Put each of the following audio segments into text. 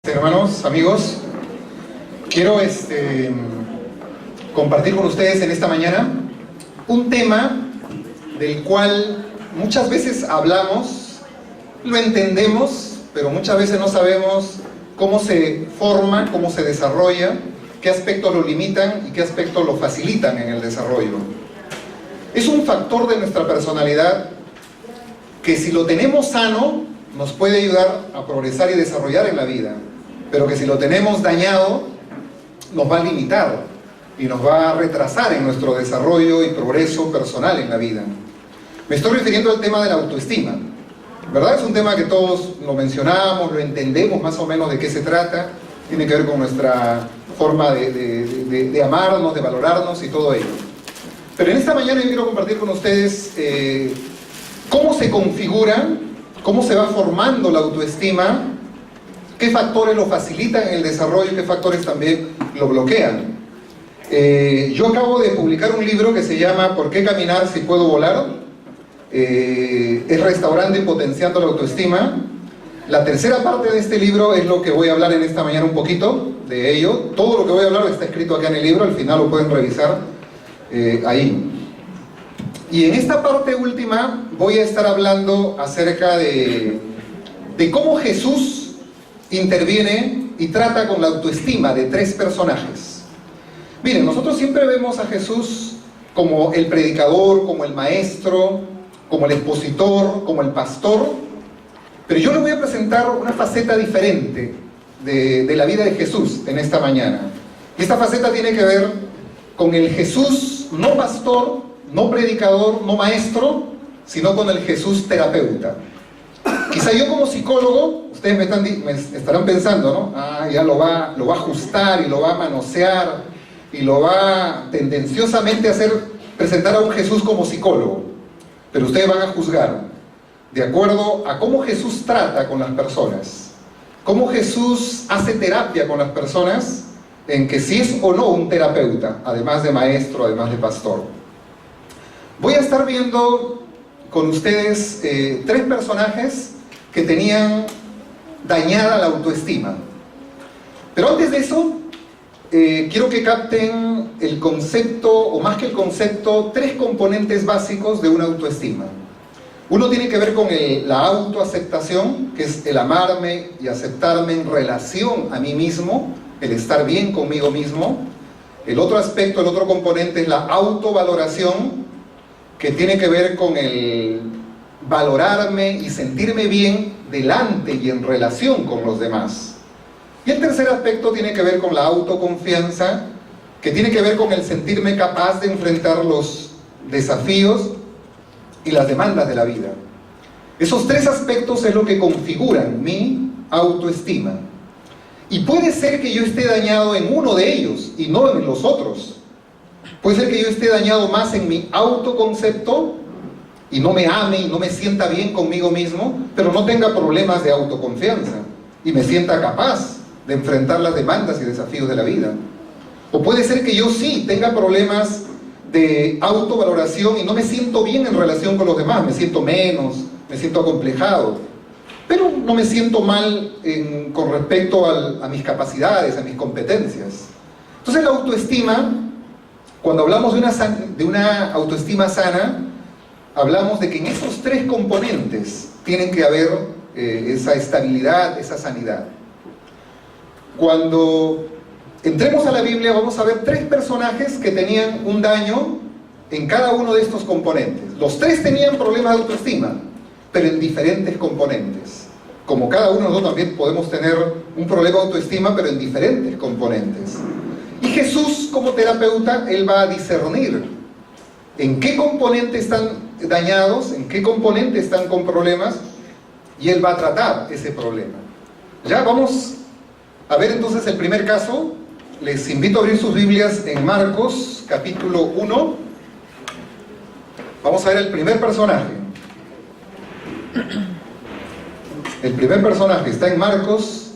Hermanos, amigos, quiero compartir con ustedes en esta mañana un tema del cual muchas veces hablamos, lo entendemos, pero muchas veces no sabemos cómo se forma, cómo se desarrolla, qué aspectos lo limitan y qué aspectos lo facilitan en el desarrollo. Es un factor de nuestra personalidad que, si lo tenemos sano, nos puede ayudar a progresar y desarrollar en la vida, pero que si lo tenemos dañado, nos va a limitar y nos va a retrasar en nuestro desarrollo y progreso personal en la vida. Me estoy refiriendo al tema de la autoestima, ¿verdad? Es un tema que todos lo mencionamos, lo entendemos más o menos de qué se trata, tiene que ver con nuestra forma de amarnos, de valorarnos y todo ello. Pero en esta mañana yo quiero compartir con ustedes cómo se configura, cómo se va formando la autoestima, qué factores lo facilitan en el desarrollo y qué factores también lo bloquean. Yo acabo de publicar un libro que se llama ¿Por qué caminar si puedo volar? Es restaurando y potenciando la autoestima. La tercera parte de este libro es lo que voy a hablar en esta mañana un poquito de ello. Todo lo que voy a hablar está escrito acá en el libro, al final lo pueden revisar ahí. Y en esta parte última voy a estar hablando acerca de cómo Jesús interviene y trata con la autoestima de tres personajes. Miren, nosotros siempre vemos a Jesús como el predicador, como el maestro, como el expositor, como el pastor, pero yo les voy a presentar una faceta diferente de la vida de Jesús en esta mañana. Y esta faceta tiene que ver con el Jesús no pastor, no predicador, no maestro, sino con el Jesús terapeuta. Quizá yo como psicólogo, ustedes me estarán pensando, ¿no? Ya lo va a ajustar y lo va a manosear y lo va tendenciosamente a presentar a un Jesús como psicólogo. Pero ustedes van a juzgar de acuerdo a cómo Jesús trata con las personas, cómo Jesús hace terapia con las personas, en que si es o no un terapeuta, además de maestro, además de pastor. Voy a estar viendo con ustedes tres personajes que tenían dañada la autoestima. Pero antes de eso, quiero que capten el concepto, o más que el concepto, tres componentes básicos de una autoestima. Uno tiene que ver con la autoaceptación, que es el amarme y aceptarme en relación a mí mismo, el estar bien conmigo mismo. El otro aspecto, el otro componente es la autovaloración, que tiene que ver con el valorarme y sentirme bien delante y en relación con los demás. Y el tercer aspecto tiene que ver con la autoconfianza, que tiene que ver con el sentirme capaz de enfrentar los desafíos y las demandas de la vida. Esos tres aspectos es lo que configuran mi autoestima. Y puede ser que yo esté dañado en uno de ellos y no en los otros. Puede ser que yo esté dañado más en mi autoconcepto y no me ame y no me sienta bien conmigo mismo, pero no tenga problemas de autoconfianza y me sienta capaz de enfrentar las demandas y desafíos de la vida. O puede ser que yo sí tenga problemas de autovaloración y no me siento bien en relación con los demás, me siento menos, me siento acomplejado, pero no me siento mal con respecto a mis capacidades, a mis competencias. Entonces la autoestima, cuando hablamos de una autoestima sana, hablamos de que en esos tres componentes tienen que haber esa estabilidad, esa sanidad. Cuando entremos a la Biblia vamos a ver tres personajes que tenían un daño en cada uno de estos componentes. Los tres tenían problemas de autoestima, pero en diferentes componentes. Como cada uno de nosotros también podemos tener un problema de autoestima, pero en diferentes componentes. Y Jesús, como terapeuta, Él va a discernir en qué componentes están dañados, en qué componentes están con problemas, y Él va a tratar ese problema. Ya vamos a ver entonces el primer caso. Les invito a abrir sus Biblias en Marcos, capítulo 1. Vamos a ver el primer personaje. El primer personaje está en Marcos.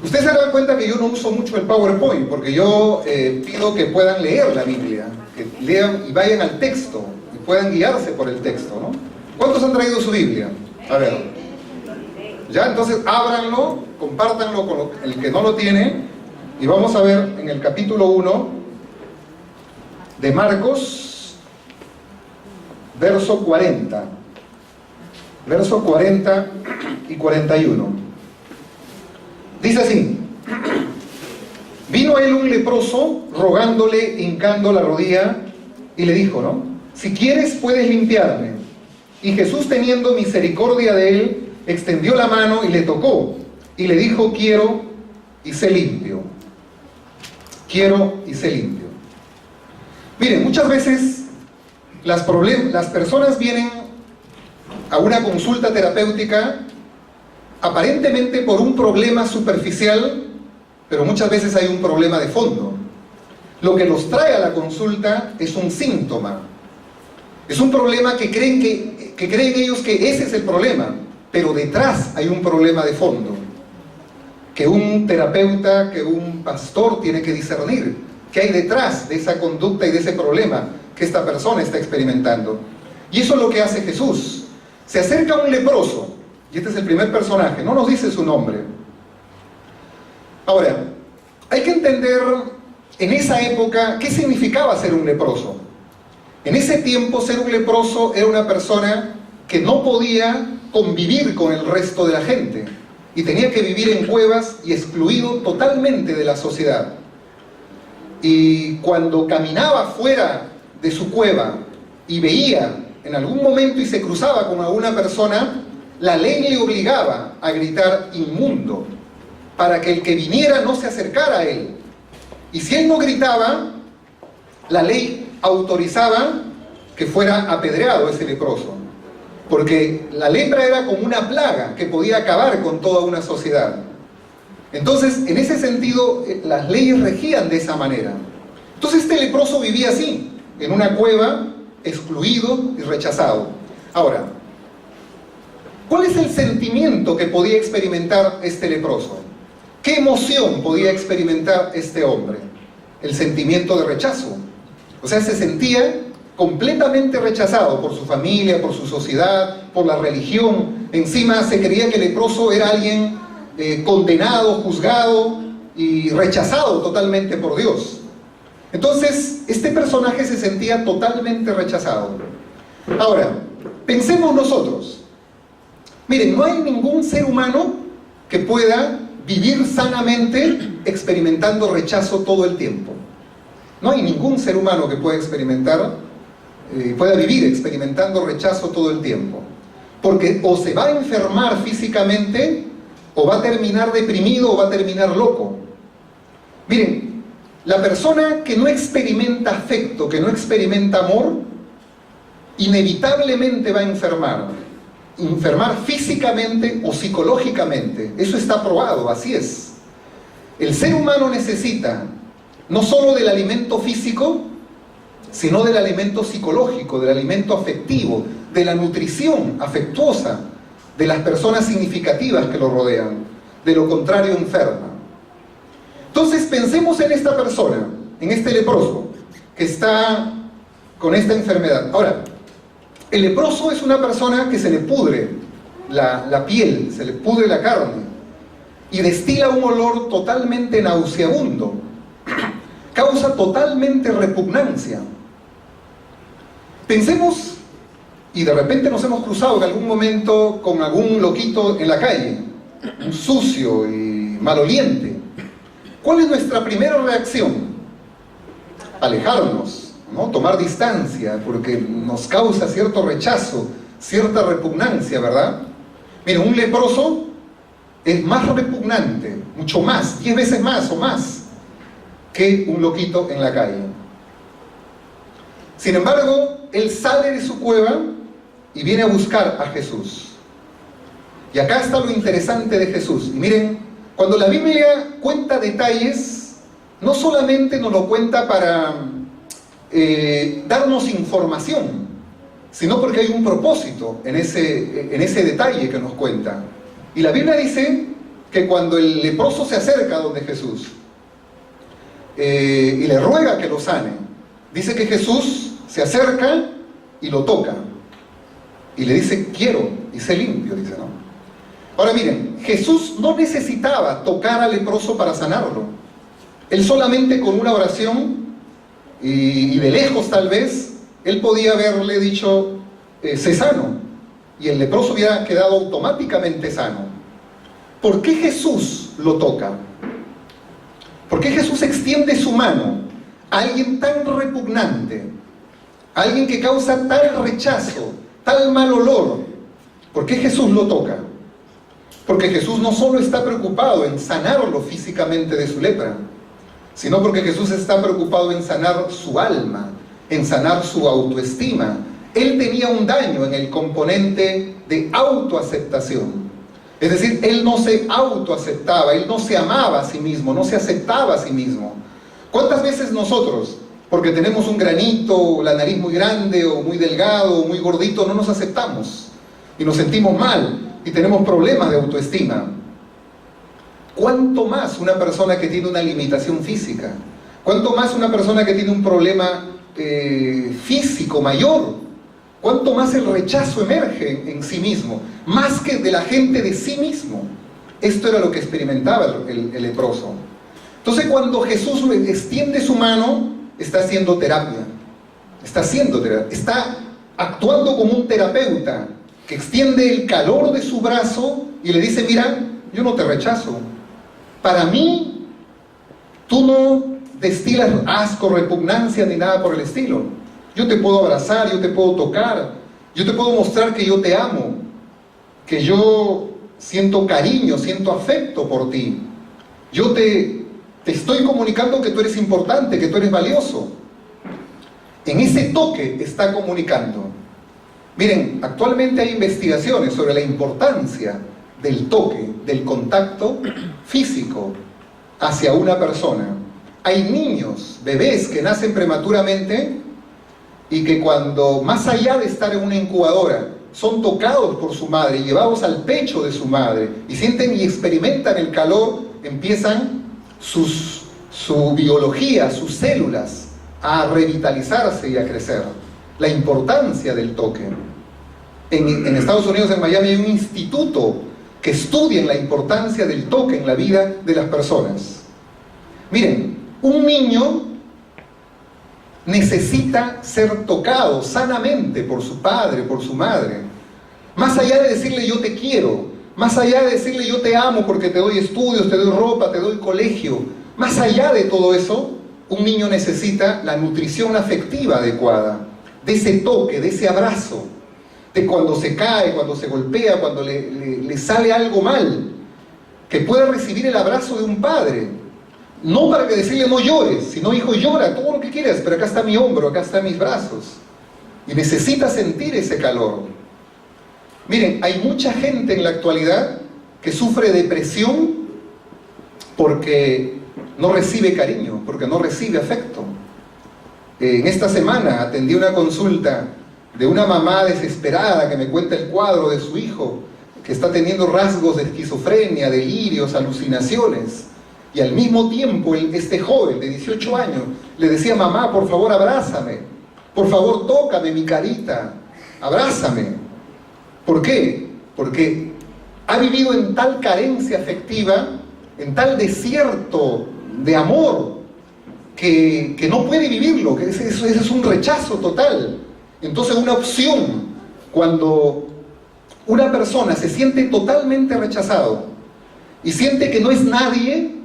Ustedes se dan cuenta que yo no uso mucho el PowerPoint, porque yo pido que puedan leer la Biblia, que lean y vayan al texto, y puedan guiarse por el texto, ¿no? ¿Cuántos han traído su Biblia? A ver. ¿Ya? Entonces ábranlo, compártanlo con el que no lo tiene, y vamos a ver en el capítulo 1 de Marcos, verso 40. Verso 40 y 41. Dice así: vino a él un leproso, rogándole, hincando la rodilla, y le dijo, ¿no? Si quieres, puedes limpiarme. Y Jesús, teniendo misericordia de él, extendió la mano y le tocó, y le dijo, quiero, y sé limpio. Quiero, y sé limpio. Miren, muchas veces las personas vienen a una consulta terapéutica aparentemente por un problema superficial, pero muchas veces hay un problema de fondo. Lo que los trae a la consulta es un síntoma, es un problema que creen ellos que ese es el problema, pero detrás hay un problema de fondo, que un terapeuta, que un pastor tiene que discernir qué hay detrás de esa conducta y de ese problema que esta persona está experimentando. Y eso es lo que hace Jesús. Se acerca un leproso, y este es el primer personaje, no nos dice su nombre. Ahora, hay que entender en esa época qué significaba ser un leproso. En ese tiempo, ser un leproso era una persona que no podía convivir con el resto de la gente, y tenía que vivir en cuevas y excluido totalmente de la sociedad. Y cuando caminaba fuera de su cueva y veía en algún momento y se cruzaba con alguna persona, la ley le obligaba a gritar inmundo, para que el que viniera no se acercara a él. Y si él no gritaba, la ley autorizaba que fuera apedreado ese leproso, porque la lepra era como una plaga que podía acabar con toda una sociedad. Entonces, en ese sentido, las leyes regían de esa manera. Entonces este leproso vivía así, en una cueva, excluido y rechazado. Ahora, ¿cuál es el sentimiento que podía experimentar este leproso? ¿Qué emoción podía experimentar este hombre? El sentimiento de rechazo. O sea, se sentía completamente rechazado por su familia, por su sociedad, por la religión. Encima se creía que el leproso era alguien condenado, juzgado y rechazado totalmente por Dios. Entonces, este personaje se sentía totalmente rechazado. Ahora, pensemos nosotros. Miren, no hay ningún ser humano que pueda vivir sanamente experimentando rechazo todo el tiempo. No hay ningún ser humano que pueda vivir experimentando rechazo todo el tiempo. Porque o se va a enfermar físicamente, o va a terminar deprimido, o va a terminar loco. Miren, la persona que no experimenta afecto, que no experimenta amor, inevitablemente va a enfermar físicamente o psicológicamente. Eso está probado, así es. El ser humano necesita no solo del alimento físico, sino del alimento psicológico, del alimento afectivo, de la nutrición afectuosa de las personas significativas que lo rodean. De lo contrario, enferma. Entonces pensemos en esta persona, en este leproso, que está con esta enfermedad. Ahora, el leproso es una persona que se le pudre la piel, se le pudre la carne, y destila un olor totalmente nauseabundo, causa totalmente repugnancia. Pensemos, y de repente nos hemos cruzado en algún momento con algún loquito en la calle, un sucio y maloliente. ¿Cuál es nuestra primera reacción? Alejarnos, ¿no? Tomar distancia, porque nos causa cierto rechazo, cierta repugnancia, ¿verdad? Miren, un leproso es más repugnante, mucho más, 10 veces más o más, que un loquito en la calle. Sin embargo, él sale de su cueva y viene a buscar a Jesús. Y acá está lo interesante de Jesús. Y miren, cuando la Biblia cuenta detalles, no solamente nos lo cuenta para darnos información, sino porque hay un propósito en ese detalle que nos cuenta. Y la Biblia dice que cuando el leproso se acerca a donde Jesús y le ruega que lo sane, dice que Jesús se acerca y lo toca y le dice, quiero, y sé limpio, dice, ¿no? Ahora miren, Jesús no necesitaba tocar al leproso para sanarlo. Él solamente con una oración, y de lejos tal vez, él podía haberle dicho, sé sano, y el leproso hubiera quedado automáticamente sano. ¿Por qué Jesús lo toca? ¿Por qué Jesús extiende su mano a alguien tan repugnante, a alguien que causa tal rechazo, tal mal olor? ¿Por qué Jesús lo toca? Porque Jesús no solo está preocupado en sanarlo físicamente de su lepra, sino porque Jesús está preocupado en sanar su alma, en sanar su autoestima. Él tenía un daño en el componente de autoaceptación. Es decir, él no se autoaceptaba, él no se amaba a sí mismo, no se aceptaba a sí mismo. ¿Cuántas veces nosotros, porque tenemos un granito, la nariz muy grande, o muy delgado, o muy gordito, no nos aceptamos? Y nos sentimos mal, y tenemos problemas de autoestima. ¿Cuánto más una persona que tiene una limitación física? ¿Cuánto más una persona que tiene un problema físico mayor? ¿Cuánto más el rechazo emerge en sí mismo? Más que de la gente de sí mismo. Esto era lo que experimentaba el leproso. Entonces cuando Jesús extiende su mano, está haciendo terapia. Está actuando como un terapeuta que extiende el calor de su brazo y le dice, mira, yo no te rechazo. Para mí, tú no destilas asco, repugnancia ni nada por el estilo. Yo te puedo abrazar, yo te puedo tocar, yo te puedo mostrar que yo te amo, que yo siento cariño, siento afecto por ti. Yo te estoy comunicando que tú eres importante, que tú eres valioso. En ese toque está comunicando. Miren, actualmente hay investigaciones sobre la importancia del toque, del contacto físico hacia una persona. Hay niños, bebés que nacen prematuramente y que cuando, más allá de estar en una incubadora, son tocados por su madre, llevados al pecho de su madre y sienten y experimentan el calor, empiezan su biología, sus células a revitalizarse y a crecer. La importancia del toque. En Estados Unidos, en Miami, hay un instituto que estudia la importancia del toque en la vida de las personas. Miren, un niño necesita ser tocado sanamente por su padre, por su madre. Más allá de decirle yo te quiero, más allá de decirle yo te amo porque te doy estudios, te doy ropa, te doy colegio, más allá de todo eso, un niño necesita la nutrición afectiva adecuada, de ese toque, de ese abrazo, de cuando se cae, cuando se golpea, cuando le sale algo mal, que pueda recibir el abrazo de un padre. No para que decirle no llores, sino hijo llora todo lo que quieras, pero acá está mi hombro, acá están mis brazos. Y necesita sentir ese calor. Miren, hay mucha gente en la actualidad que sufre depresión porque no recibe cariño, porque no recibe afecto. En esta semana atendí una consulta de una mamá desesperada que me cuenta el cuadro de su hijo, que está teniendo rasgos de esquizofrenia, delirios, alucinaciones. Y al mismo tiempo, este joven de 18 años le decía, mamá, por favor, abrázame. Por favor, tócame mi carita. Abrázame. ¿Por qué? Porque ha vivido en tal carencia afectiva, en tal desierto de amor, que no puede vivirlo, que ese es un rechazo total. Entonces, una opción, cuando una persona se siente totalmente rechazado y siente que no es nadie,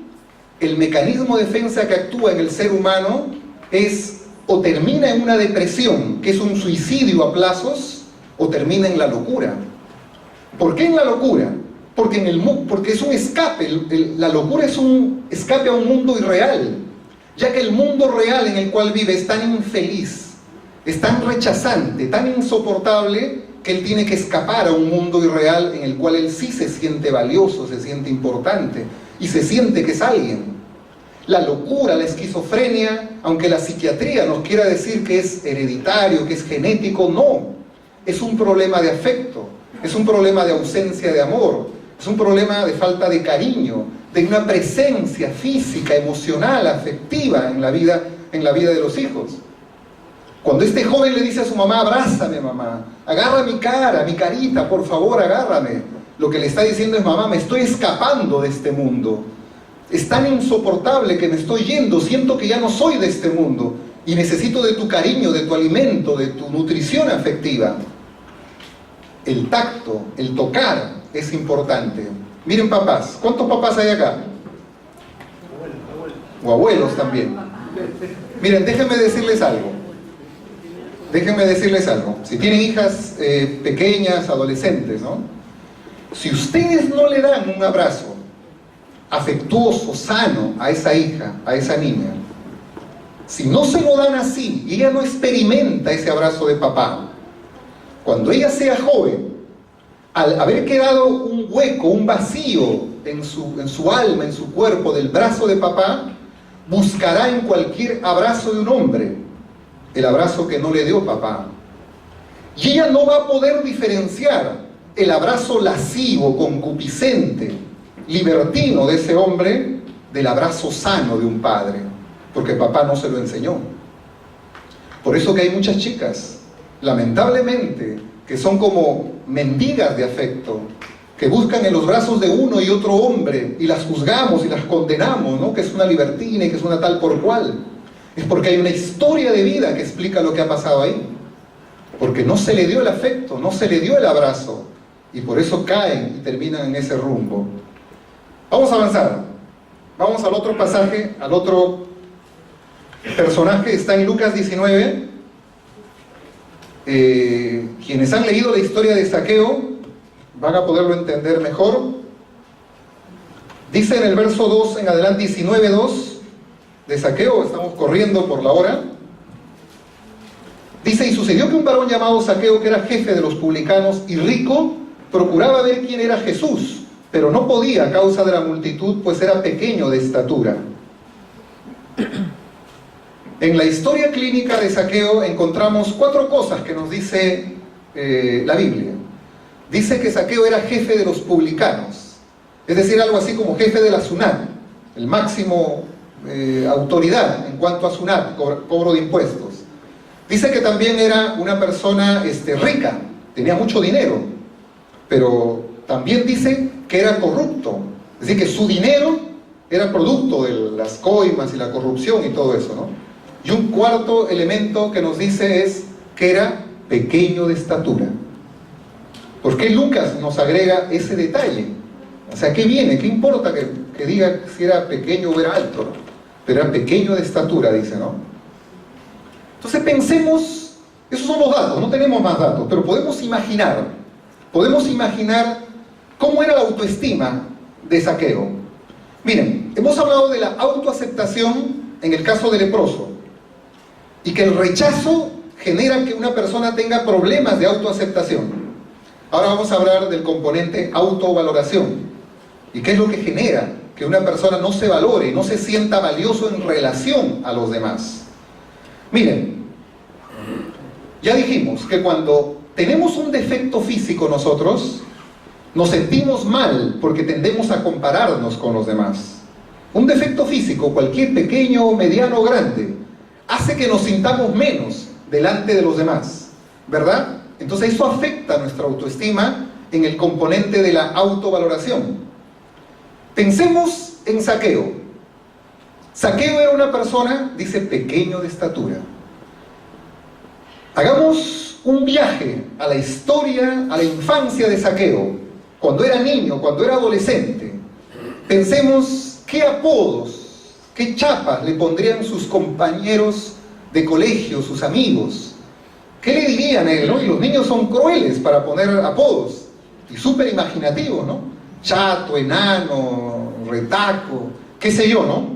el mecanismo de defensa que actúa en el ser humano es o termina en una depresión, que es un suicidio a plazos, o termina en la locura. ¿Por qué en la locura? Porque es un escape, la locura es un escape a un mundo irreal, ya que el mundo real en el cual vive es tan infeliz, es tan rechazante, tan insoportable, que él tiene que escapar a un mundo irreal en el cual él sí se siente valioso, se siente importante y se siente que es alguien. La locura, la esquizofrenia, aunque la psiquiatría nos quiera decir que es hereditario, que es genético, no. Es un problema de afecto, es un problema de ausencia de amor, es un problema de falta de cariño, de una presencia física, emocional, afectiva en la vida de los hijos. Cuando este joven le dice a su mamá, abrázame mamá, agarra mi cara, mi carita, por favor agárrame. lo que le está diciendo es: mamá, me estoy escapando de este mundo. Es tan insoportable que me estoy yendo, siento que ya no soy de este mundo y necesito de tu cariño, de tu alimento, de tu nutrición afectiva. El tacto, el tocar es importante. Miren, papás, ¿cuántos papás hay acá? O abuelos también. Miren, déjenme decirles algo. Si tienen hijas pequeñas, adolescentes, ¿no? Si ustedes no le dan un abrazo afectuoso, sano a esa hija, a esa niña, si no se lo dan así y ella no experimenta ese abrazo de papá, cuando ella sea joven, al haber quedado un hueco, un vacío en su alma, en su cuerpo, del brazo de papá, buscará en cualquier abrazo de un hombre el abrazo que no le dio papá. Y ella no va a poder diferenciar el abrazo lascivo, concupiscente, libertino de ese hombre del abrazo sano de un padre, porque papá no se lo enseñó. Por eso que hay muchas chicas, lamentablemente, que son como mendigas de afecto, que buscan en los brazos de uno y otro hombre y las juzgamos y las condenamos, ¿no? Que es una libertina y que es una tal por cual. Es porque hay una historia de vida que explica lo que ha pasado ahí, porque no se le dio el afecto, no se le dio el abrazo, y por eso caen y terminan en ese rumbo. Vamos a avanzar, vamos al otro pasaje, al otro personaje. Está en Lucas 19. Quienes han leído la historia de Zaqueo van a poderlo entender mejor. Dice en el verso 2 en adelante, 19:2 de Zaqueo, estamos corriendo por la hora. Dice: y sucedió que un varón llamado Zaqueo, que era jefe de los publicanos y rico, procuraba ver quién era Jesús, pero no podía a causa de la multitud, pues era pequeño de estatura. En la historia clínica de Zaqueo encontramos 4 cosas que nos dice la Biblia. Dice que Zaqueo era jefe de los publicanos, es decir, algo así como jefe de la SUNAT, el máximo autoridad en cuanto a SUNAT, cobro de impuestos. Dice que también era una persona rica, tenía mucho dinero, pero también dice que era corrupto, es decir, que su dinero era producto de las coimas y la corrupción y todo eso, ¿no? Y un cuarto elemento que nos dice es que era pequeño de estatura. ¿Por qué Lucas nos agrega ese detalle? O sea, ¿qué viene? ¿Qué importa que diga si era pequeño o era alto, ¿no? Pero era pequeño de estatura, dice, ¿no? Entonces pensemos, esos son los datos, no tenemos más datos, pero podemos imaginar cómo era la autoestima de Zaqueo. Miren, hemos hablado de la autoaceptación en el caso del leproso, y que el rechazo genera que una persona tenga problemas de autoaceptación. Ahora vamos a hablar del componente autovaloración, y qué es lo que genera que una persona no se valore, no se sienta valioso en relación a los demás. Miren, ya dijimos que cuando tenemos un defecto físico nosotros, nos sentimos mal porque tendemos a compararnos con los demás. Un defecto físico, cualquier pequeño, mediano o grande, hace que nos sintamos menos delante de los demás, ¿verdad? Entonces eso afecta nuestra autoestima en el componente de la autovaloración. Pensemos en Zaqueo. Zaqueo era una persona, dice, pequeño de estatura. Hagamos un viaje a la historia, a la infancia de Zaqueo, cuando era niño, cuando era adolescente. Pensemos qué apodos, qué chapas le pondrían sus compañeros de colegio, sus amigos. ¿Qué le dirían a él, no? Y los niños son crueles para poner apodos, y súper imaginativos, ¿no? Chato, enano, retaco, qué sé yo, ¿no?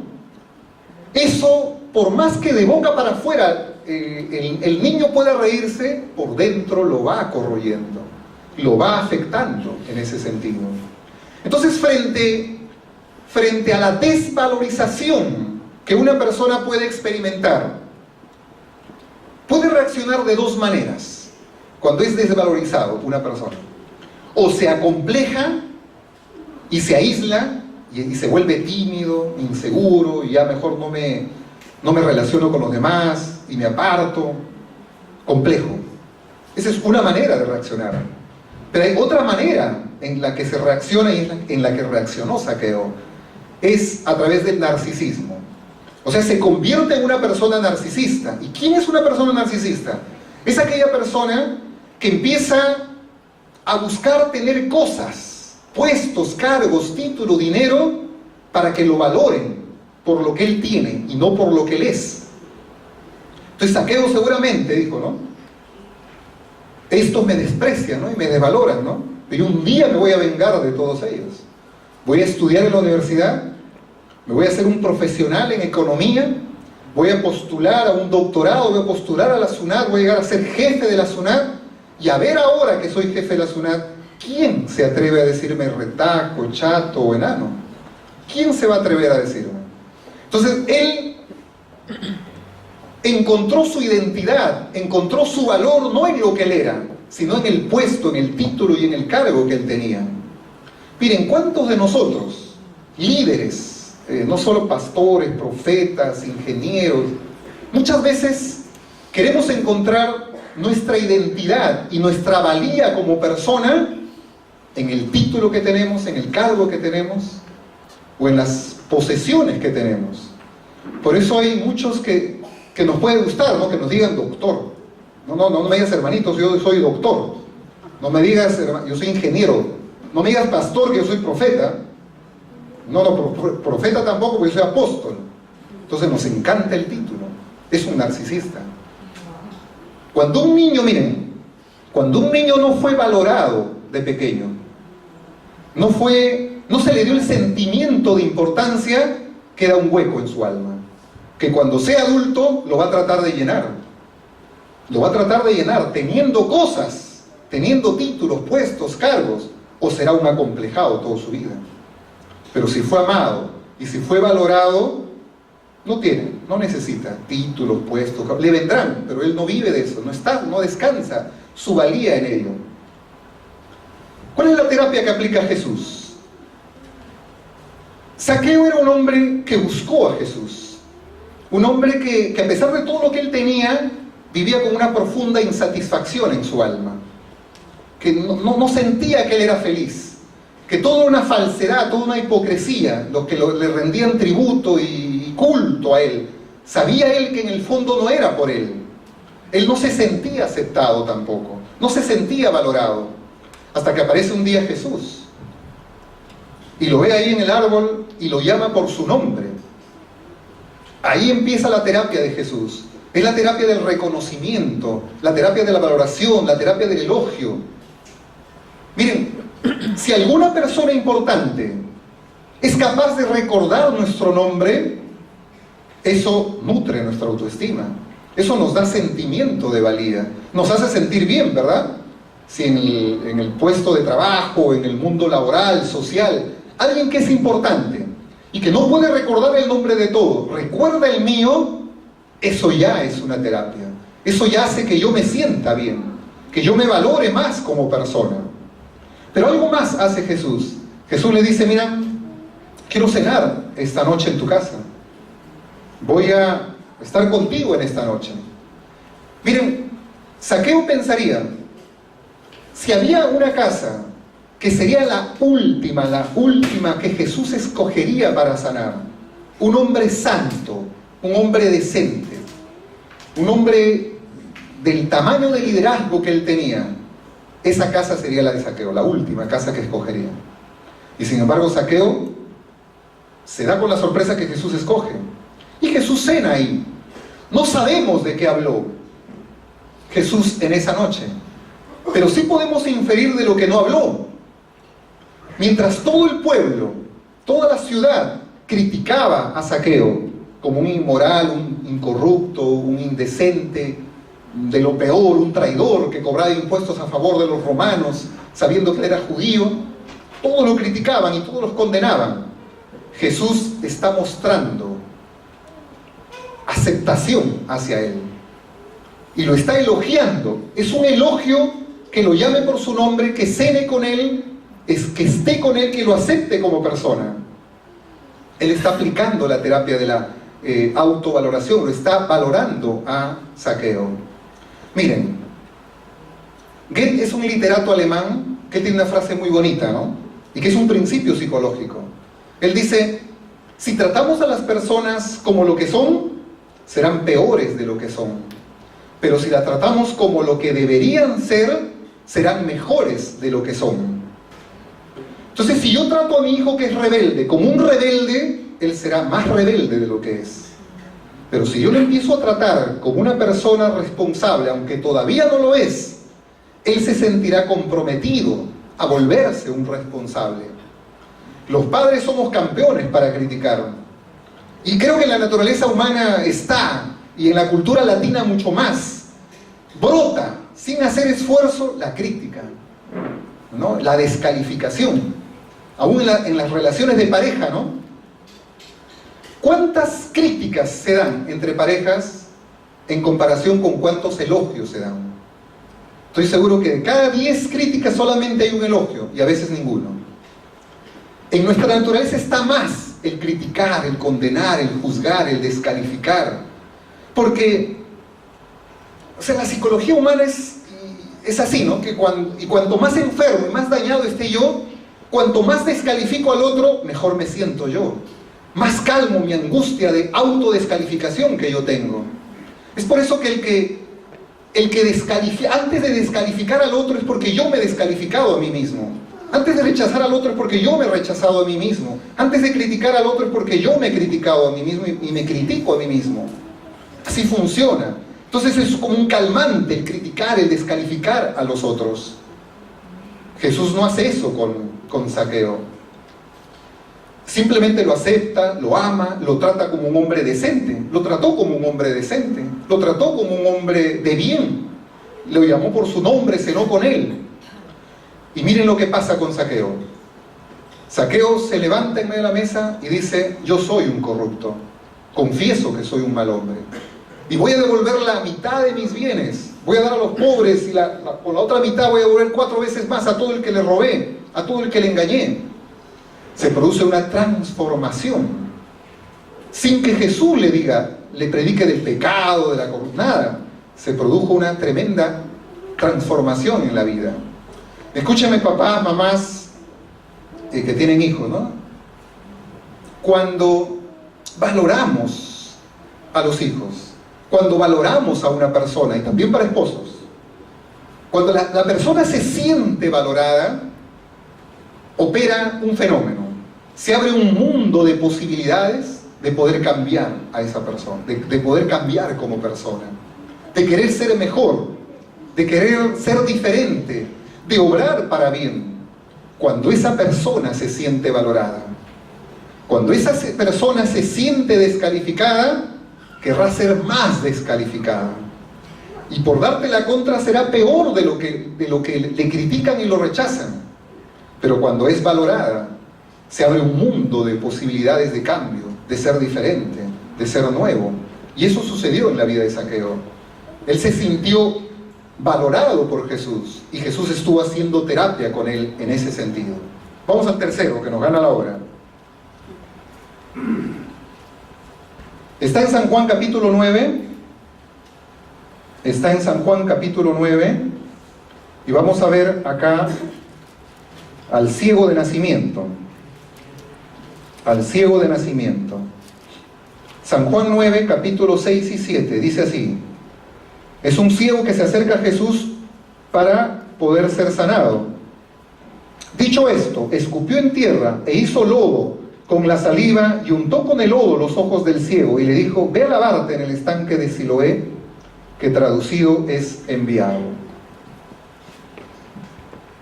Eso, por más que de boca para afuera el niño pueda reírse, por dentro lo va corroyendo, lo va afectando en ese sentido. Entonces, frente a la desvalorización que una persona puede experimentar, puede reaccionar de 2 maneras cuando es desvalorizado una persona. O se acompleja y se aísla y se vuelve tímido, inseguro, y ya mejor no me relaciono con los demás y me aparto. Complejo. Esa es una manera de reaccionar. Pero hay otra manera en la que se reacciona y en la que reaccionó Zaqueo. Es a través del narcisismo. O sea, se convierte en una persona narcisista. ¿Y quién es una persona narcisista? Es aquella persona que empieza a buscar tener cosas, puestos, cargos, título, dinero, para que lo valoren por lo que él tiene y no por lo que él es. Entonces Zaqueo seguramente dijo, ¿no? Estos me desprecian, ¿no? Y me desvaloran, ¿no? Pero un día me voy a vengar de todos ellos. Voy a estudiar en la universidad, me voy a hacer un profesional en economía, voy a postular a un doctorado, voy a postular a la SUNAT, voy a llegar a ser jefe de la SUNAT, y a ver ahora que soy jefe de la SUNAT, ¿quién se atreve a decirme retaco, chato o enano? ¿Quién se va a atrever a decirme? Entonces él encontró su identidad, encontró su valor no en lo que él era, sino en el puesto, en el título y en el cargo que él tenía. Miren, ¿cuántos de nosotros, líderes, no solo pastores, profetas, ingenieros, muchas veces queremos encontrar nuestra identidad y nuestra valía como persona en el título que tenemos, en el cargo que tenemos o en las posesiones que tenemos? Por eso hay muchos que nos puede gustar, ¿no? Que nos digan doctor. No me digas hermanitos, yo soy doctor. No me digas, yo soy ingeniero. No me digas pastor, que yo soy profeta. Profeta tampoco, porque yo soy apóstol. Entonces nos encanta el título. Es un narcisista. Cuando un niño, miren, cuando un niño no fue valorado de pequeño, no se le dio el sentimiento de importancia, queda un hueco en su alma, que cuando sea adulto lo va a tratar de llenar. Lo va a tratar de llenar teniendo cosas, teniendo títulos, puestos, cargos, o será un acomplejado toda su vida. Pero si fue amado y si fue valorado, no necesita títulos, puestos, le vendrán, pero él no vive de eso, no descansa su valía en ello. ¿Cuál es la terapia que aplica Jesús? Zaqueo era un hombre que buscó a Jesús, un hombre que a pesar de todo lo que él tenía, vivía con una profunda insatisfacción en su alma, que no sentía que él era feliz, que toda una falsedad, toda una hipocresía, los que le rendían tributo y culto a él, sabía él que en el fondo no era por él. Él no se sentía aceptado tampoco, no se sentía valorado, hasta que aparece un día Jesús, y lo ve ahí en el árbol y lo llama por su nombre. Ahí empieza la terapia de Jesús. Es la terapia del reconocimiento, la terapia de la valoración, la terapia del elogio. Miren, si alguna persona importante es capaz de recordar nuestro nombre, eso nutre nuestra autoestima. Eso nos da sentimiento de valía. Nos hace sentir bien, ¿verdad? Si en el puesto de trabajo, en el mundo laboral, social, alguien que es importante y que no puede recordar el nombre de todo, recuerda el mío, eso ya es una terapia. Eso ya hace que yo me sienta bien, que yo me valore más como persona. Pero algo más hace Jesús. Jesús le dice, mira, quiero cenar esta noche en tu casa. Voy a estar contigo en esta noche. Miren, Zaqueo pensaría, si había una casa que sería la última que Jesús escogería para sanar, un hombre santo, un hombre decente, un hombre del tamaño de liderazgo que él tenía, esa casa sería la de Zaqueo, la última casa que escogería. Y sin embargo Zaqueo se da con la sorpresa que Jesús escoge, y Jesús cena ahí. No sabemos de qué habló Jesús en esa noche, pero sí podemos inferir de lo que no habló. Mientras todo el pueblo, toda la ciudad criticaba a Zaqueo como un inmoral, un incorrupto, un indecente, de lo peor, un traidor que cobraba impuestos a favor de los romanos, sabiendo que él era judío, todos lo criticaban y todos los condenaban. Jesús está mostrando aceptación hacia él y lo está elogiando. Es un elogio que lo llame por su nombre, que cene con él, que esté con él, que lo acepte como persona. Él está aplicando la terapia de la autovaloración, lo está valorando a Zaqueo. Miren, Goethe es un literato alemán que tiene una frase muy bonita, ¿no? Y que es un principio psicológico. Él dice, si tratamos a las personas como lo que son, serán peores de lo que son. Pero si las tratamos como lo que deberían ser, serán mejores de lo que son. Entonces, si yo trato a mi hijo que es rebelde como un rebelde, él será más rebelde de lo que es. Pero si yo lo empiezo a tratar como una persona responsable, aunque todavía no lo es, él se sentirá comprometido a volverse un responsable. Los padres somos campeones para criticar. Y creo que en la naturaleza humana está, y en la cultura latina mucho más, brota, sin hacer esfuerzo, la crítica, ¿no? La descalificación. Aún en las relaciones de pareja, ¿no? ¿Cuántas críticas se dan entre parejas en comparación con cuántos elogios se dan? Estoy seguro que de cada 10 críticas solamente hay un elogio, y a veces ninguno. En nuestra naturaleza está más el criticar, el condenar, el juzgar, el descalificar. Porque, o sea, la psicología humana es así, ¿no? Que cuanto más enfermo y más dañado esté yo, cuanto más descalifico al otro, mejor me siento yo. Más calmo mi angustia de autodescalificación que yo tengo. Es por eso que antes de descalificar al otro es porque yo me he descalificado a mí mismo. Antes de rechazar al otro es porque yo me he rechazado a mí mismo. Antes de criticar al otro es porque yo me he criticado a mí mismo y me critico a mí mismo. Así funciona. Entonces es como un calmante el criticar, el descalificar a los otros. Jesús no hace eso con Zaqueo. Simplemente lo acepta, lo ama, lo trata como un hombre decente. Lo trató como un hombre decente. Lo trató como un hombre de bien. Lo llamó por su nombre, cenó con él. Y miren lo que pasa con Zaqueo. Zaqueo se levanta en medio de la mesa y dice, yo soy un corrupto. Confieso que soy un mal hombre. Y voy a devolver la mitad de mis bienes. Voy a dar a los pobres y por la otra mitad voy a devolver 4 veces más a todo el que le robé, a todo el que le engañé. Se produce una transformación. Sin que Jesús le predique del pecado, de la corrupción, nada. Se produjo una tremenda transformación en la vida. Escúchame, papás, mamás que tienen hijos, ¿no? Cuando valoramos a los hijos, cuando valoramos a una persona, y también para esposos, cuando la persona se siente valorada, opera un fenómeno. Se abre un mundo de posibilidades de poder cambiar a esa persona, de poder cambiar como persona, de querer ser mejor, de querer ser diferente, de obrar para bien, cuando esa persona se siente valorada. Cuando esa persona se siente descalificada, querrá ser más descalificada. Y por darte la contra será peor de lo que le critican y lo rechazan. Pero cuando es valorada, se abre un mundo de posibilidades de cambio, de ser diferente, de ser nuevo. Y eso sucedió en la vida de Zaqueo. Él se sintió valorado por Jesús y Jesús estuvo haciendo terapia con él en ese sentido. Vamos al tercero, que nos gana la hora. Está en San Juan capítulo 9. Está en San Juan capítulo 9. Y vamos a ver acá al ciego de nacimiento. Al ciego de nacimiento. San Juan 9, capítulo 6 y 7. Dice así. Es un ciego que se acerca a Jesús para poder ser sanado. Dicho esto, escupió en tierra e hizo lodo con la saliva y untó con el lodo los ojos del ciego y le dijo, ve a lavarte en el estanque de Siloé, que traducido es enviado.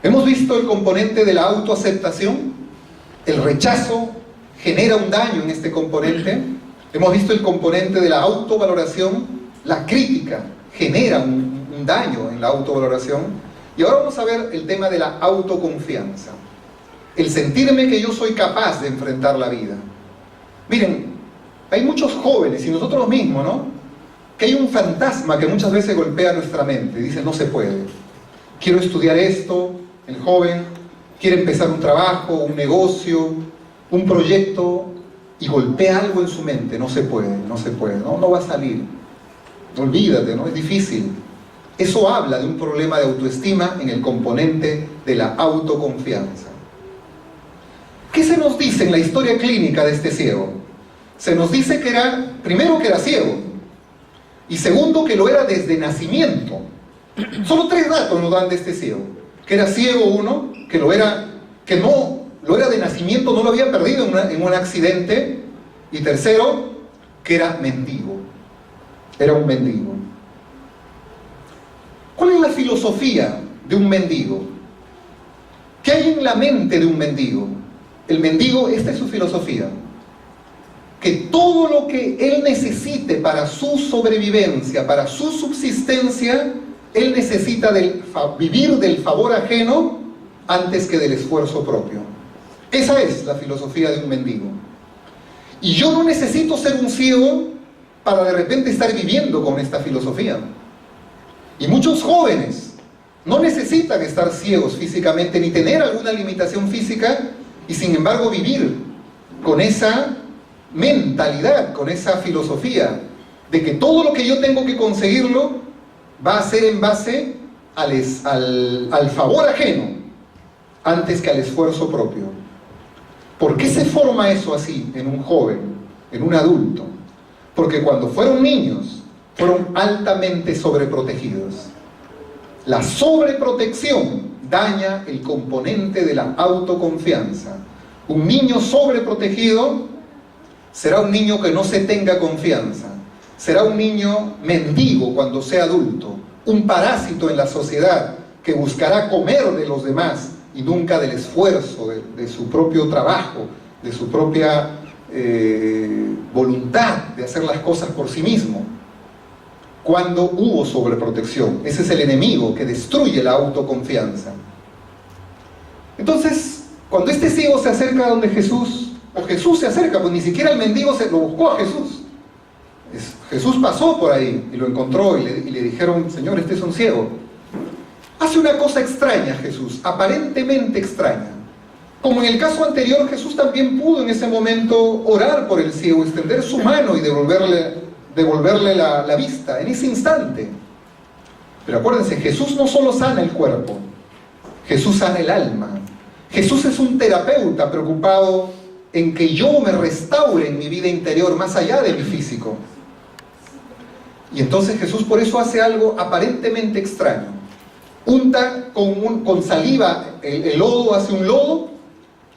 Hemos visto el componente de la autoaceptación. El rechazo genera un daño en este componente. Hemos visto el componente de la autovaloración. La crítica genera un daño en la autovaloración. Y ahora vamos a ver el tema de la autoconfianza. El sentirme que yo soy capaz de enfrentar la vida. Miren, hay muchos jóvenes y nosotros mismos, ¿no? Que hay un fantasma que muchas veces golpea nuestra mente. Dice, no se puede. Quiero estudiar esto, el joven quiere empezar un trabajo, un negocio, un proyecto, y golpea algo en su mente. No se puede, no se puede, no va a salir. Olvídate, ¿no? Es difícil. Eso habla de un problema de autoestima en el componente de la autoconfianza. ¿Qué se nos dice en la historia clínica de este ciego? Se nos dice que primero que era ciego, y segundo que lo era desde nacimiento. Solo 3 datos nos dan de este ciego: que era ciego uno, que no lo era de nacimiento, no lo había perdido en un accidente, y tercero, que era mendigo. Era un mendigo. ¿Cuál es la filosofía de un mendigo? ¿Qué hay en la mente de un mendigo? El mendigo, esta es su filosofía: que todo lo que él necesite para su sobrevivencia, para su subsistencia, él necesita vivir del favor ajeno antes que del esfuerzo propio. Esa es la filosofía de un mendigo. Y yo no necesito ser un ciego para de repente estar viviendo con esta filosofía. Y muchos jóvenes no necesitan estar ciegos físicamente ni tener alguna limitación física, y sin embargo vivir con esa mentalidad, con esa filosofía de que todo lo que yo tengo que conseguirlo va a ser en base al favor ajeno antes que al esfuerzo propio. ¿Por qué se forma eso así en un joven, en un adulto? Porque cuando fueron niños fueron altamente sobreprotegidos. La sobreprotección daña el componente de la autoconfianza. Un niño sobreprotegido será un niño que no se tenga confianza, será un niño mendigo cuando sea adulto, un parásito en la sociedad que buscará comer de los demás y nunca del esfuerzo, de su propio trabajo, de su propia voluntad de hacer las cosas por sí mismo. Cuando hubo sobreprotección, ese es el enemigo que destruye la autoconfianza. Entonces, cuando este ciego se acerca a donde Jesús, o Jesús se acerca, pues ni siquiera el mendigo se lo buscó a Jesús. Jesús pasó por ahí y lo encontró y le dijeron: Señor, este es un ciego. Hace una cosa extraña Jesús, aparentemente extraña. Como en el caso anterior, Jesús también pudo en ese momento orar por el ciego, extender su mano y devolverle la vista en ese instante. Pero acuérdense, Jesús no solo sana el cuerpo, Jesús sana el alma. Jesús es un terapeuta preocupado en que yo me restaure en mi vida interior más allá de mi físico. Y entonces Jesús por eso hace algo aparentemente extraño. Unta con saliva el lodo, hace un lodo,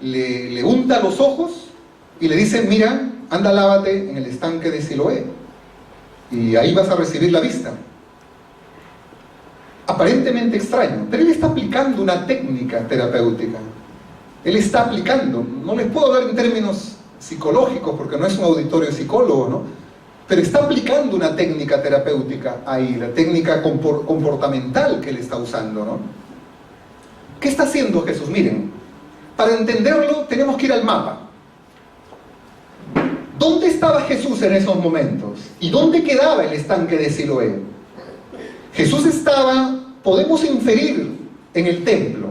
le unta los ojos y le dice: mira, anda, lávate en el estanque de Siloé y ahí vas a recibir la vista. Aparentemente extraño, pero él está aplicando una técnica terapéutica. Él está aplicando, no les puedo hablar en términos psicológicos porque no es un auditorio psicólogo, ¿no? Pero está aplicando una técnica terapéutica ahí, la técnica comportamental que él está usando, ¿no? ¿Qué está haciendo Jesús? Miren, para entenderlo tenemos que ir al mapa. ¿Dónde estaba Jesús en esos momentos? ¿Y dónde quedaba el estanque de Siloé? Jesús estaba, podemos inferir, en el templo,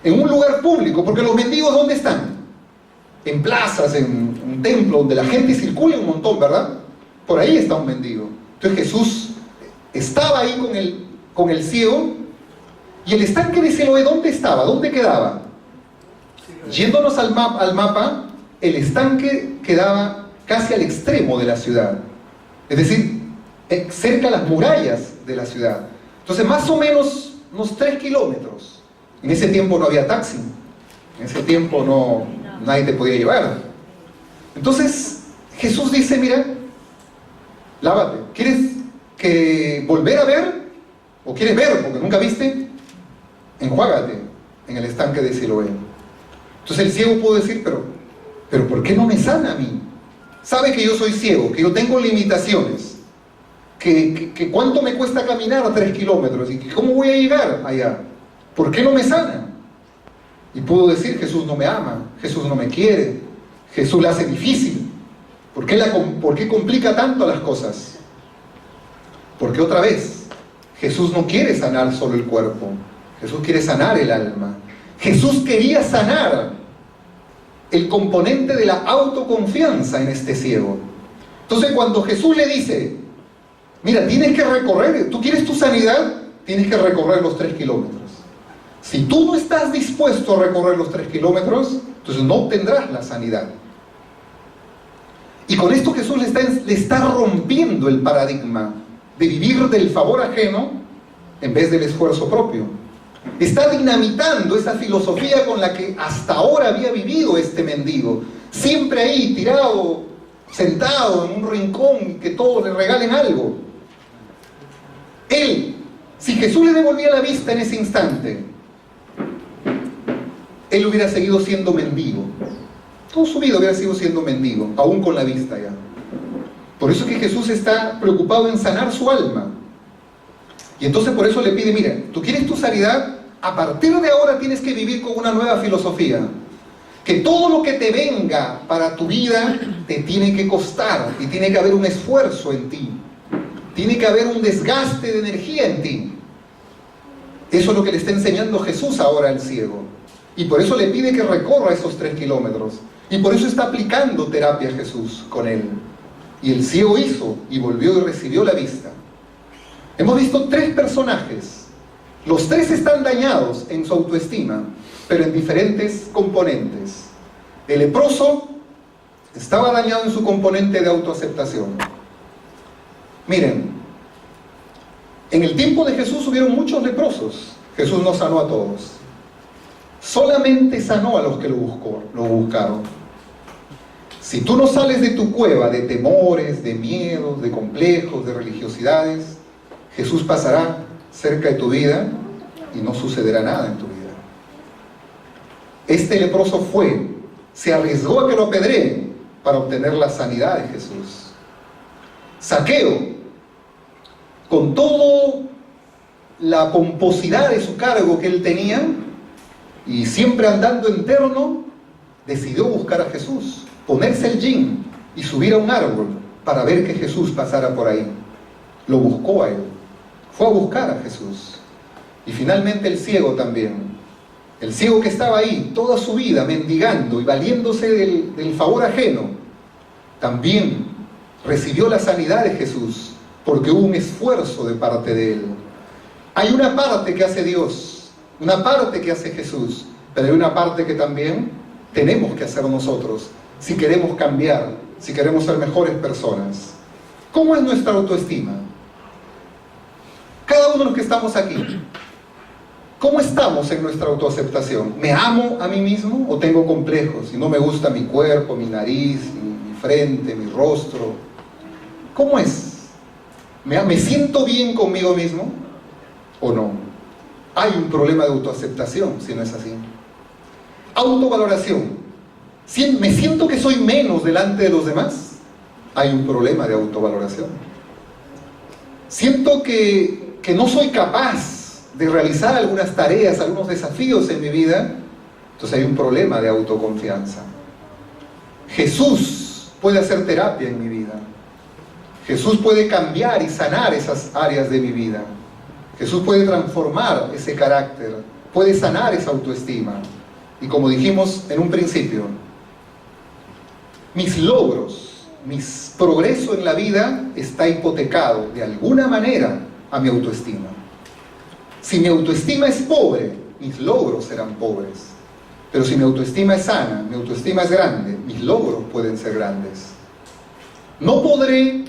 en un lugar público, porque los mendigos ¿dónde están? En plazas, en un templo donde la gente circula un montón, ¿verdad? Por ahí está un mendigo. Entonces Jesús estaba ahí con el ciego. ¿Y el estanque de Siloé dónde estaba? ¿Dónde quedaba? Yéndonos al mapa, el estanque quedaba casi al extremo de la ciudad, es decir, cerca a las murallas de la ciudad. Entonces más o menos unos 3 kilómetros. En ese tiempo no había taxi, en ese tiempo nadie te podía llevar. Entonces Jesús dice: mira, lávate. ¿Quieres volver a ver? ¿O quieres ver porque nunca viste? Enjuágate en el estanque de Siloé. Entonces el ciego pudo decir: pero ¿por qué no me sana a mí? Sabe que yo soy ciego, que yo tengo limitaciones, que cuánto me cuesta caminar a 3 kilómetros y que cómo voy a llegar allá. ¿Por qué no me sana? Y pudo decir: Jesús no me ama, Jesús no me quiere, Jesús la hace difícil. ¿Por qué complica tanto las cosas? Porque otra vez, Jesús no quiere sanar solo el cuerpo, Jesús quiere sanar el alma. Jesús quería sanar el componente de la autoconfianza en este ciego. Entonces cuando Jesús le dice: Mira, tienes que recorrer, tú quieres tu sanidad, tienes que recorrer los 3 kilómetros. Si tú no estás dispuesto a recorrer los 3 kilómetros, entonces no obtendrás la sanidad. Y con esto Jesús le está rompiendo el paradigma de vivir del favor ajeno en vez del esfuerzo propio. Está dinamitando esa filosofía con la que hasta ahora había vivido este mendigo. Siempre ahí, tirado, sentado en un rincón, que todos le regalen algo. Él, si Jesús le devolvía la vista en ese instante, él hubiera seguido siendo mendigo. Toda su vida hubiera seguido siendo mendigo, aún con la vista ya. Por eso es que Jesús está preocupado en sanar su alma. Y entonces por eso le pide, mira, tú quieres tu sanidad, a partir de ahora tienes que vivir con una nueva filosofía. Que todo lo que te venga para tu vida te tiene que costar y tiene que haber un esfuerzo en ti. Tiene que haber un desgaste de energía en ti. Eso es lo que le está enseñando Jesús ahora al ciego. Y por eso le pide que recorra esos 3 kilómetros. Y por eso está aplicando terapia Jesús con él. Y el ciego hizo y volvió y recibió la vista. Hemos visto 3 personajes. Los 3 están dañados en su autoestima, pero en diferentes componentes. El leproso estaba dañado en su componente de autoaceptación. Miren, en el tiempo de Jesús hubieron muchos leprosos. Jesús no sanó a todos. Solamente sanó a los que lo buscaron. Si tú no sales de tu cueva de temores, de miedos, de complejos, de religiosidades, Jesús pasará cerca de tu vida y no sucederá nada en tu vida. Este leproso se arriesgó a que lo apedreen para obtener la sanidad de Jesús. Zaqueo, con toda la pomposidad de su cargo que él tenía, y siempre andando en terno, decidió buscar a Jesús, ponerse el jean y subir a un árbol para ver que Jesús pasara por ahí. Lo buscó a él, fue a buscar a Jesús. Y finalmente el ciego también. El ciego que estaba ahí toda su vida mendigando y valiéndose del favor ajeno, también recibió la sanidad de Jesús, porque hubo un esfuerzo de parte de él. Hay una parte que hace Dios, una parte que hace Jesús, pero hay una parte que también tenemos que hacer nosotros, si queremos cambiar, si queremos ser mejores personas. ¿Cómo es nuestra autoestima? Cada uno de los que estamos aquí, ¿cómo estamos en nuestra autoaceptación? ¿Me amo a mí mismo o tengo complejos y no me gusta mi cuerpo, mi nariz, mi frente, mi rostro? ¿Cómo es? ¿Me siento bien conmigo mismo o no? Hay un problema de autoaceptación si no es así. Autovaloración. ¿Me siento que soy menos delante de los demás? Hay un problema de autovaloración. Siento que no soy capaz de realizar algunas tareas, algunos desafíos en mi vida, entonces hay un problema de autoconfianza. Jesús puede hacer terapia en mi vida. Jesús puede cambiar y sanar esas áreas de mi vida. Jesús puede transformar ese carácter, puede sanar esa autoestima. Y como dijimos en un principio, mis logros, mi progreso en la vida está hipotecado de alguna manera a mi autoestima. Si mi autoestima es pobre, mis logros serán pobres. Pero si mi autoestima es sana, mi autoestima es grande, mis logros pueden ser grandes. No podré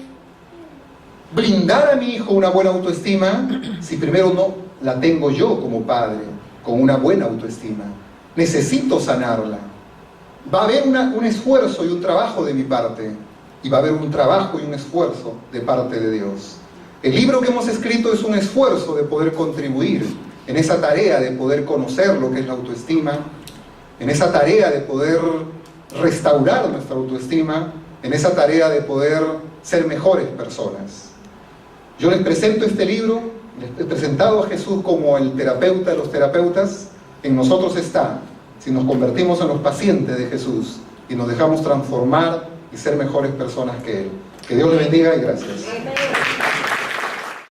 brindar a mi hijo una buena autoestima si primero no la tengo yo como padre, con una buena autoestima. Necesito sanarla. Va a haber un esfuerzo y un trabajo de mi parte, y va a haber un trabajo y un esfuerzo de parte de Dios. El libro que hemos escrito es un esfuerzo de poder contribuir en esa tarea de poder conocer lo que es la autoestima, en esa tarea de poder restaurar nuestra autoestima, en esa tarea de poder ser mejores personas. Yo les presento este libro, les he presentado a Jesús como el terapeuta de los terapeutas. En nosotros está, si nos convertimos en los pacientes de Jesús y nos dejamos transformar y ser mejores personas que Él. Que Dios le bendiga y gracias.